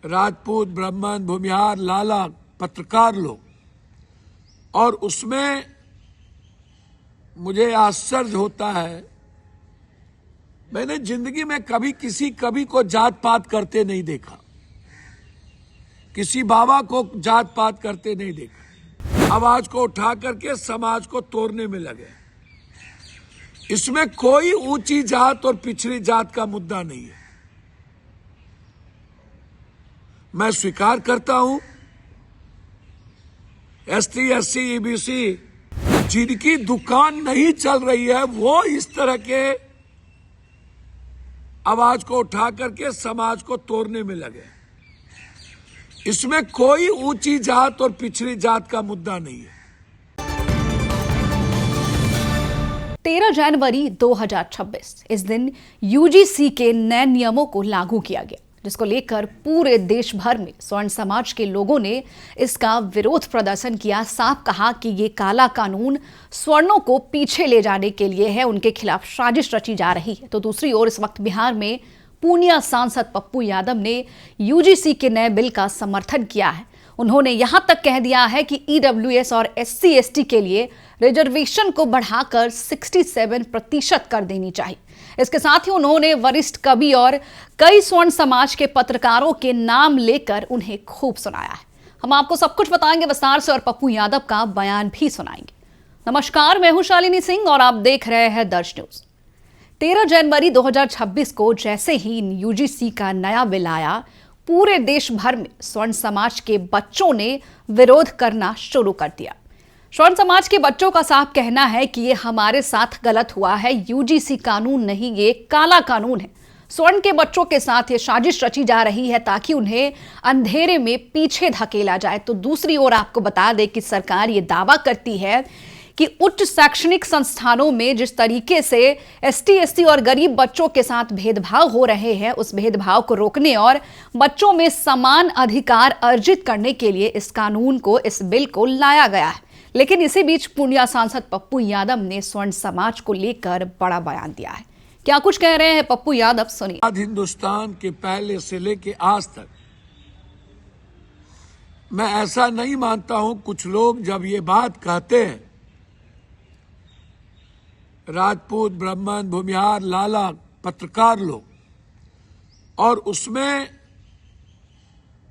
राजपूत, ब्राह्मण, भूमिहार, लाला, पत्रकार लोग, और उसमें मुझे आश्चर्य होता है। मैंने जिंदगी में कभी किसी कवि को जात पात करते नहीं देखा, किसी बाबा को जात पात करते नहीं देखा। आवाज को उठा करके समाज को तोड़ने में लगे। इसमें कोई ऊंची जात और पिछड़ी जात का मुद्दा नहीं है। मैं स्वीकार करता हूं, एसटी, एससी, ईबीसी जिनकी दुकान नहीं चल रही है वो इस तरह के आवाज को उठा करके समाज को तोड़ने में लगे। इसमें कोई ऊंची जात और पिछड़ी जात का मुद्दा नहीं है। 13 जनवरी 2026 इस दिन यूजीसी के नए नियमों को लागू किया गया, जिसको लेकर पूरे देश भर में स्वर्ण समाज के लोगों ने इसका विरोध प्रदर्शन किया। साफ कहा कि ये काला कानून स्वर्णों को पीछे ले जाने के लिए है, उनके खिलाफ साजिश रची जा रही है। तो दूसरी ओर इस वक्त बिहार में पूर्णिया सांसद पप्पू यादव ने यूजीसी के नए बिल का समर्थन किया है। उन्होंने यहां तक कह दिया है कि ईडब्ल्यूएस और एससी एसटी के लिए रिजर्वेशन को बढ़ाकर 67% कर देनी चाहिए। इसके साथ ही उन्होंने वरिष्ठ कवि और कई स्वर्ण समाज के पत्रकारों के नाम लेकर उन्हें खूब सुनाया है। हम आपको सब कुछ बताएंगे विस्तार से और पप्पू यादव का बयान भी सुनाएंगे। नमस्कार, मैं हूं शालिनी सिंह और आप देख रहे हैं दर्श न्यूज। 13 जनवरी 2026 को जैसे ही यूजीसी का नया बिल आया, पूरे देश भर में स्वर्ण समाज के बच्चों ने विरोध करना शुरू कर दिया। स्वर्ण समाज के बच्चों का साफ कहना है कि ये हमारे साथ गलत हुआ है, यूजीसी कानून नहीं, ये काला कानून है। स्वर्ण के बच्चों के साथ ये साजिश रची जा रही है ताकि उन्हें अंधेरे में पीछे धकेला जाए। तो दूसरी ओर आपको बता दें कि सरकार ये दावा करती है कि उच्च शैक्षणिक संस्थानों में जिस तरीके से एसटी, एससी और गरीब बच्चों के साथ भेदभाव हो रहे हैं, उस भेदभाव को रोकने और बच्चों में समान अधिकार अर्जित करने के लिए इस कानून को, इस बिल को लाया गया है। लेकिन इसी बीच पूर्णिया सांसद पप्पू यादव ने स्वर्ण समाज को लेकर बड़ा बयान दिया है। क्या कुछ कह रहे हैं पप्पू यादव, सुनिए। हिंदुस्तान के पहले से लेके आज तक मैं ऐसा नहीं मानता हूं। कुछ लोग जब ये बात कहते हैं, राजपूत, ब्राह्मण, भूमिहार, लाला, पत्रकार लोग, और उसमें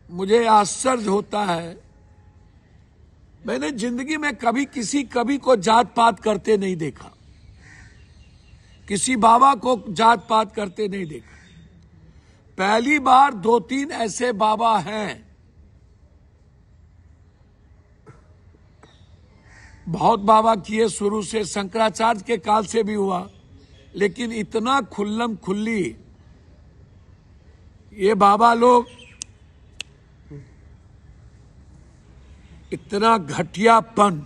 मुझे आश्चर्य होता है। मैंने जिंदगी में कभी किसी कवि को जात पात करते नहीं देखा, किसी बाबा को जात पात करते नहीं देखा। पहली बार 2-3 ऐसे बाबा हैं, बहुत बाबा किए शुरू से, शंकराचार्य के काल से भी हुआ, लेकिन इतना खुल्लम खुल्ली ये बाबा लोग, इतना घटियापन,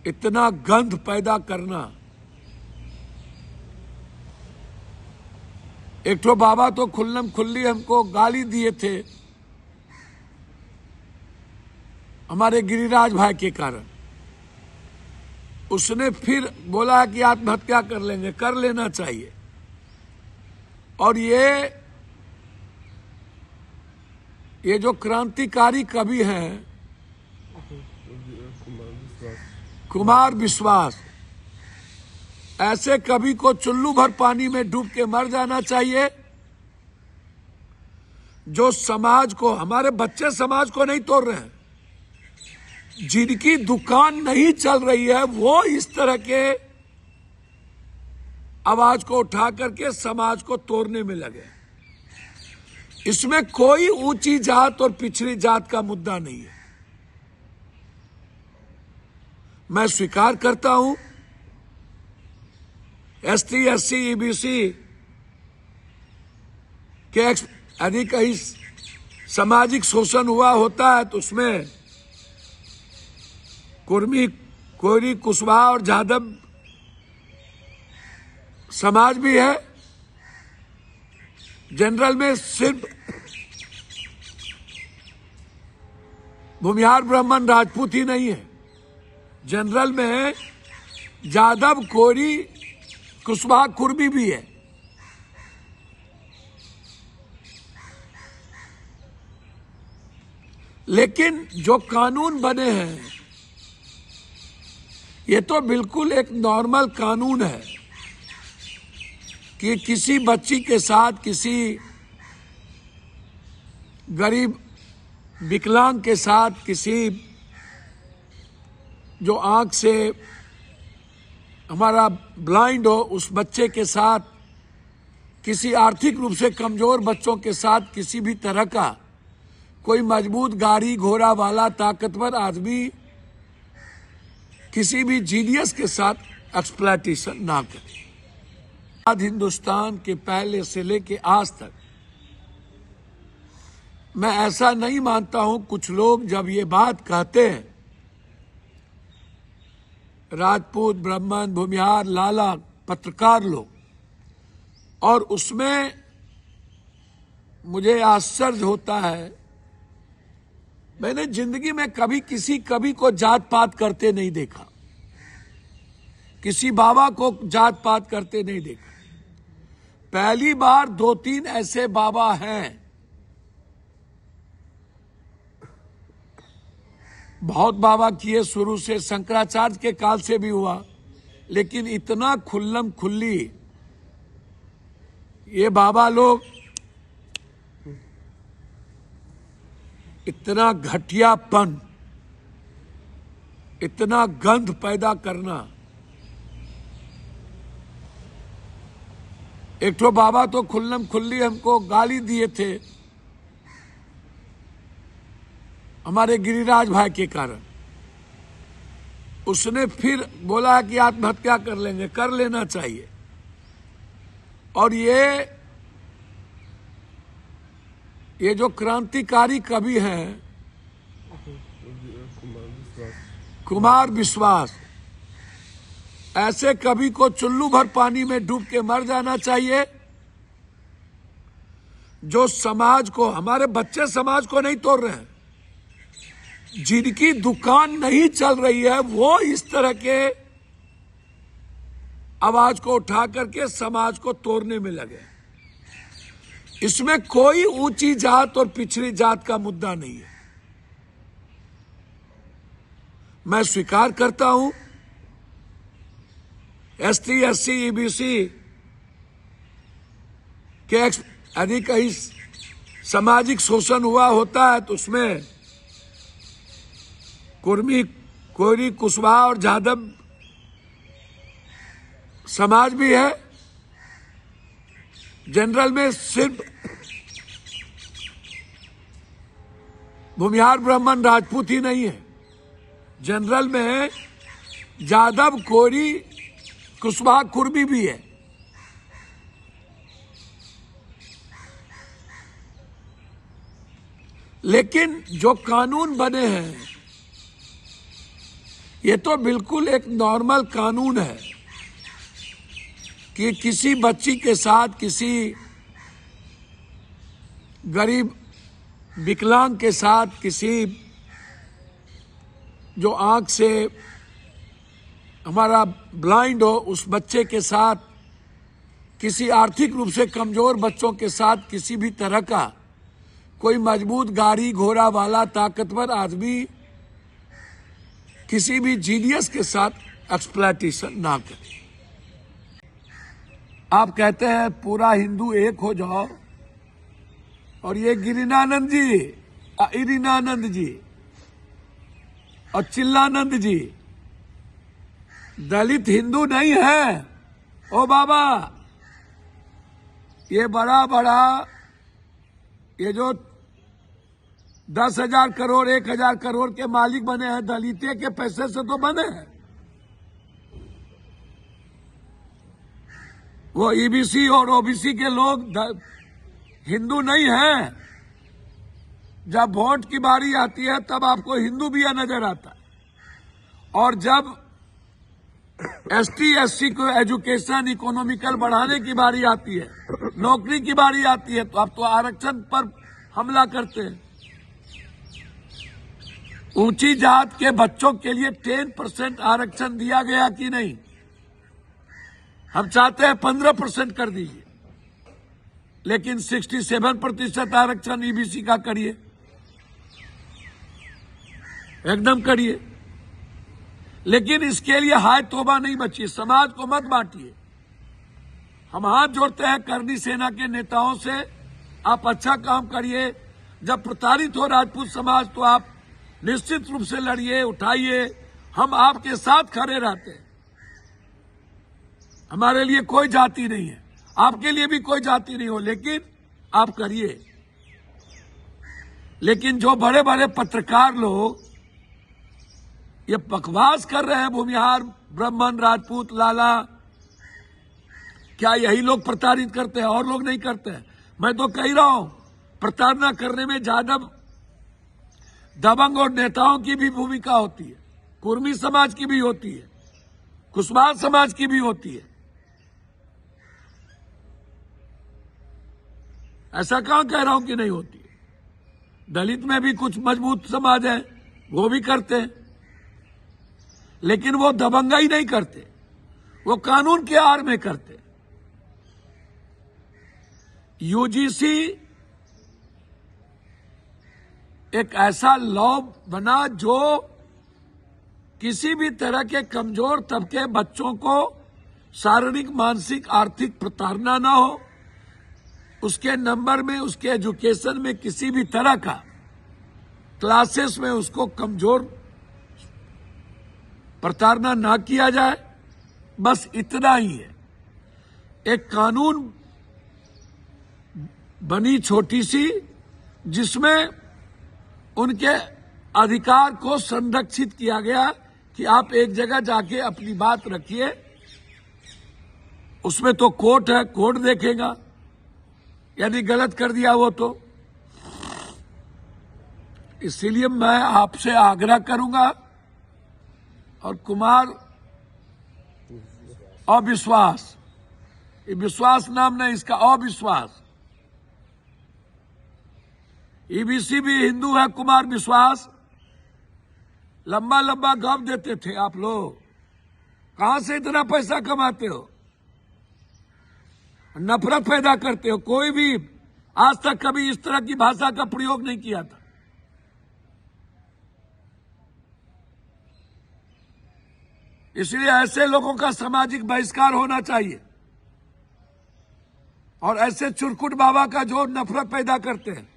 इतना गंध पैदा करना। एक तो बाबा तो खुल्लम खुल्ली हमको गाली दिए थे हमारे गिरिराज भाई के कारण। उसने फिर बोला कि आत्महत्या कर लेंगे, कर लेना चाहिए। और ये जो क्रांतिकारी कवि हैं कुमार विश्वास, ऐसे कवि को चुल्लू भर पानी में डूब के मर जाना चाहिए। जो समाज को, हमारे बच्चे समाज को नहीं तोड़ रहे हैं, जिनकी दुकान नहीं चल रही है वो इस तरह के आवाज को उठा करके समाज को तोड़ने में लगे। इसमें कोई ऊंची जात और पिछड़ी जात का मुद्दा नहीं है। मैं स्वीकार करता हूं, एसटी, एससी, ईबीसी के यदि कहीं सामाजिक शोषण हुआ होता है तो उसमें कुर्मी, कोयरी, कुशवाहा और जादव समाज भी है। जनरल में सिर्फ भूमिहार, ब्राह्मण, राजपूत ही नहीं है। जनरल में जादव, कोयरी, कुशवाहा, कुर्मी भी है। लेकिन जो कानून बने हैं ये तो बिल्कुल एक नॉर्मल कानून है कि किसी बच्ची के साथ किसी गरीब विकलांग के साथ किसी जो आंख से हमारा ब्लाइंड हो उस बच्चे के साथ, किसी आर्थिक रूप से कमजोर बच्चों के साथ किसी भी तरह का कोई मजबूत गाड़ी घोड़ा वाला ताकतवर आदमी किसी भी जीनियस के साथ एक्सप्लॉयटेशन ना करे। आज हिंदुस्तान के पहले से लेके आज तक मैं ऐसा नहीं मानता हूं, कुछ लोग जब ये बात कहते हैं, राजपूत, ब्राह्मण, भूमिहार, लाला, पत्रकार लोग, और उसमें मुझे आश्चर्य होता है। मैंने जिंदगी में कभी को जात पात करते नहीं देखा, किसी बाबा को जात पात करते नहीं देखा। पहली बार 2-3 ऐसे बाबा हैं, बहुत बाबा किए शुरू से, शंकराचार्य के काल से भी हुआ, लेकिन इतना खुल्लम खुल्ली ये बाबा लोग, इतना घटियापन, इतना गंध पैदा करना। एक तो बाबा तो खुल्लम खुल्ली हमको गाली दिए थे हमारे गिरिराज भाई के कारण। उसने फिर बोला कि आत्महत्या कर लेंगे, कर लेना चाहिए। और ये जो क्रांतिकारी कवि हैं कुमार विश्वास, ऐसे कवि को चुल्लू भर पानी में डूब के मर जाना चाहिए। जो समाज को, हमारे बच्चे समाज को नहीं तोड़ रहे हैं, जिनकी दुकान नहीं चल रही है वो इस तरह के आवाज को उठा करके समाज को तोड़ने में लगे। इसमें कोई ऊंची जात और पिछड़ी जात का मुद्दा नहीं है। मैं स्वीकार करता हूं ST SC EBC के यदि कहीं सामाजिक शोषण हुआ होता है तो उसमें कुर्मी, कोयरी, कुशवाहा और जादव समाज भी है। जनरल में सिर्फ भूमिहार, ब्राह्मण, राजपूत ही नहीं है, जनरल में जादव, कोयरी, कुशवाहा, कुर्मी भी है। लेकिन जो कानून बने हैं ये तो बिल्कुल एक नॉर्मल कानून है कि किसी बच्ची के साथ किसी गरीब विकलांग के साथ किसी जो आंख से हमारा ब्लाइंड हो उस बच्चे के साथ, किसी आर्थिक रूप से कमजोर बच्चों के साथ किसी भी तरह का कोई मजबूत गाड़ी घोड़ा वाला ताकतवर आदमी किसी भी जीनियस के साथ एक्सप्लॉयटेशन ना करे। आप कहते हैं पूरा हिंदू एक हो जाओ, और ये गिरिनानंद जी, इरिनानंद जी और चिल्लानंद जी दलित हिंदू नहीं है। ओ बाबा, ये बड़ा बड़ा ये जो 10,000 करोड़ 1,000 करोड़ के मालिक बने हैं, दलिते के पैसे से तो बने हैं। वो EBC और OBC के लोग हिंदू नहीं हैं। जब वोट की बारी आती है तब आपको हिंदू भी नजर आता है, और जब ST SC को एजुकेशन इकोनॉमिकल बढ़ाने की बारी आती है, नौकरी की बारी आती है, तो आप तो आरक्षण पर हमला करते हैं। ऊंची जात के बच्चों के लिए 10% आरक्षण दिया गया कि नहीं? हम चाहते हैं 15% कर दीजिए, लेकिन 67% आरक्षण EBC का करिए। एकदम करिए, लेकिन इसके लिए हाय तौबा नहीं बची। समाज को मत बांटिए। हम हाथ जोड़ते हैं करनी सेना के नेताओं से, आप अच्छा काम करिए। जब प्रताड़ित हो राजपूत समाज तो आप निश्चित रूप से लड़िए, उठाइए, हम आपके साथ खड़े रहते हैं। हमारे लिए कोई जाति नहीं है, आपके लिए भी कोई जाति नहीं हो, लेकिन आप करिए। लेकिन जो बड़े बड़े पत्रकार लोग ये बकवास कर रहे हैं, भूमिहार, ब्राह्मण, राजपूत, लाला, क्या यही लोग प्रताड़ित करते हैं और लोग नहीं करते हैं? मैं तो कह रहा हूं, प्रताड़ना करने में ज्यादा दबंग और नेताओं की भी भूमिका होती है, कुर्मी समाज की भी होती है, कुशवाहा समाज की भी होती है। ऐसा कहां कह रहा हूं कि नहीं होती है? दलित में भी कुछ मजबूत समाज है, वो भी करते हैं, लेकिन वो दबंगाई नहीं करते, वो कानून के आड़ में करते। यूजीसी एक ऐसा लॉ बना जो किसी भी तरह के कमजोर तबके बच्चों को शारीरिक, मानसिक, आर्थिक प्रताड़ना ना हो, उसके नंबर में, उसके एजुकेशन में किसी भी तरह का क्लासेस में उसको कमजोर प्रताड़ना ना किया जाए, बस इतना ही है। एक कानून बनी छोटी सी, जिसमें उनके अधिकार को संरक्षित किया गया कि आप एक जगह जाके अपनी बात रखिए, उसमें तो कोर्ट है, कोर्ट देखेगा, यानी गलत कर दिया वो तो। इसीलिए मैं आपसे आग्रह करूंगा, और कुमार अविश्वास, ये विश्वास नाम नहीं इसका, अविश्वास। ईबीसी भी हिंदू है, कुमार विश्वास। लंबा लंबा गप देते थे आप लोग, कहां से इतना पैसा कमाते हो? नफरत पैदा करते हो। कोई भी आज तक कभी इस तरह की भाषा का प्रयोग नहीं किया था। इसलिए ऐसे लोगों का सामाजिक बहिष्कार होना चाहिए, और ऐसे चुरकुट बाबा का जो नफरत पैदा करते हैं।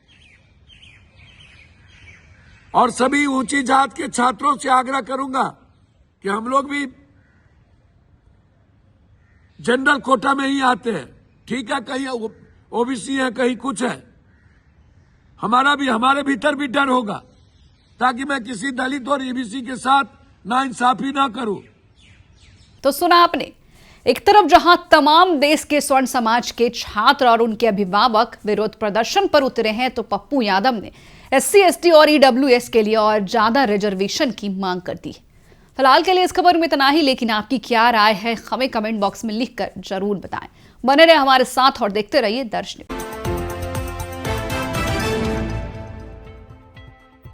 और सभी ऊंची जात के छात्रों से आग्रह करूंगा कि हम लोग भी जनरल कोटा में ही आते हैं, ठीक है, कहीं ओबीसी है, कहीं कुछ है, हमारे भीतर भी डर होगा, ताकि मैं किसी दलित और ईबीसी के साथ नाइंसाफी ना करूं। तो सुना आपने, एक तरफ जहां तमाम देश के स्वर्ण समाज के छात्र और उनके अभिभावक विरोध प्रदर्शन पर उतरे हैं, तो पप्पू यादव ने SC, ST और EWS के लिए और ज्यादा रिजर्वेशन की मांग कर दी। फिलहाल के लिए इस खबर में इतना ही, लेकिन आपकी क्या राय है हमें कमेंट बॉक्स में लिखकर जरूर बताएं। बने रहे हमारे साथ और देखते रहिए दर्श न्यूज।